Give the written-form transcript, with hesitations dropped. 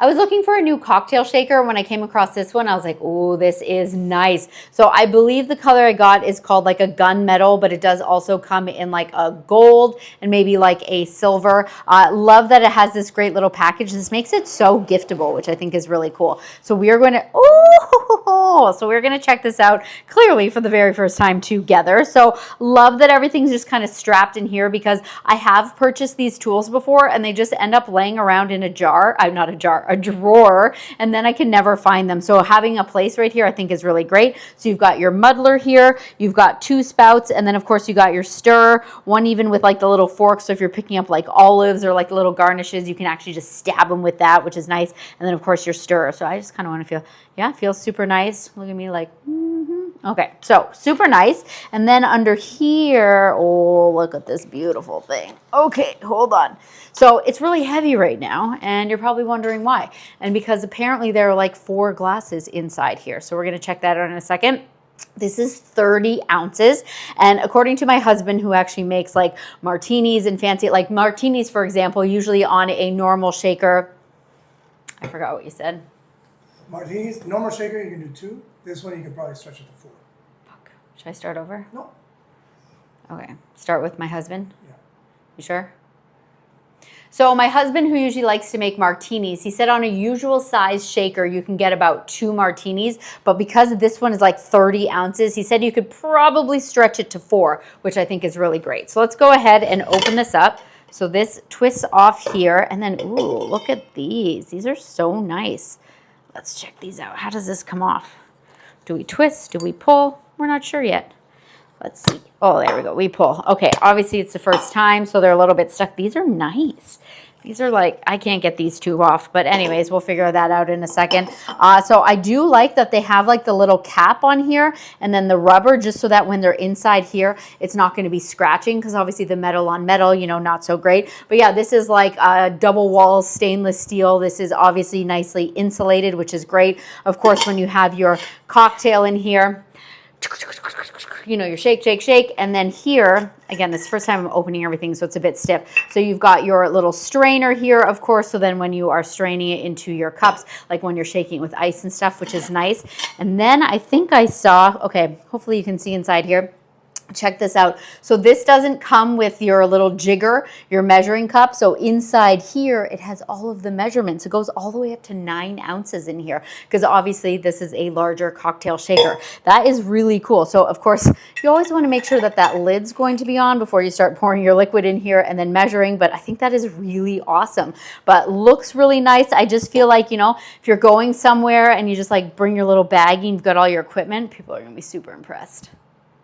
I was looking for a new cocktail shaker. When I came across this one, I was like, oh, this is nice. So I believe the color I got is called like a gunmetal, but it does also come in like a gold and maybe like a silver. Love that it has this great little package. This makes it so giftable, which I think is really cool. So we are going to, so we're going to check this out clearly for the very first time together. So love that everything's just kind of strapped in here, because I have purchased these tools before and they just end up laying around in a jar, not a jar, a drawer, and then I can never find them. So having a place right here I think is really great. So you've got your muddler here, you've got 2 spouts, and then of course you got your stirrer, one even with like the little fork, so if you're picking up like olives or like little garnishes, you can actually just stab them with that, which is nice. And then of course your stirrer. So I just kind of want to feel, yeah, feels super nice. Look at me like, okay, so super nice. And then under here, oh, look at this beautiful thing. Okay, hold on. So it's really heavy right now, and you're probably wondering why. And because apparently there are like 4 glasses inside here. So we're going to check that out in a second. This is 30 ounces. And according to my husband, who actually makes like martinis and fancy, like martinis, for example, usually on a normal shaker. I forgot what you said. Martinis, normal shaker, you can do 2. This one, you can probably stretch it to 4. Fuck. Should I start over? No. Okay. Start with my husband? Yeah. You sure? So my husband, who usually likes to make martinis, he said on a usual size shaker, you can get about 2 martinis. But because this one is like 30 ounces, he said you could probably stretch it to 4, which I think is really great. So let's go ahead and open this up. So this twists off here, and then, ooh, look at these. These are so nice. Let's check these out. How does this come off? Do we twist? Do we pull? We're not sure yet. Let's see. Oh, there we go. We pull. Okay, obviously it's the first time, so they're a little bit stuck. These are nice. These are like, I can't get these 2 off, but anyways, we'll figure that out in a second. So I do like that they have like the little cap on here and then the rubber, just so that when they're inside here, it's not going to be scratching, because obviously the metal on metal, you know, not so great. But yeah, this is like a double wall stainless steel. This is obviously nicely insulated, which is great. Of course, when you have your cocktail in here, you know, you shake, shake, shake. And then here, again, this is the first time I'm opening everything, so it's a bit stiff. So you've got your little strainer here, of course. So then when you are straining it into your cups, like when you're shaking it with ice and stuff, which is nice. And then I think I saw, okay, hopefully you can see inside here. Check this out. So this doesn't come with your little jigger, your measuring cup. So inside here, it has all of the measurements. It goes all the way up to 9 ounces in here, because obviously this is a larger cocktail shaker. That is really cool. So of course, you always want to make sure that that lid's going to be on before you start pouring your liquid in here and then measuring. But I think that is really awesome. But looks really nice. I just feel like, you know, if you're going somewhere and you just like bring your little baggie and you've got all your equipment, people are going to be super impressed.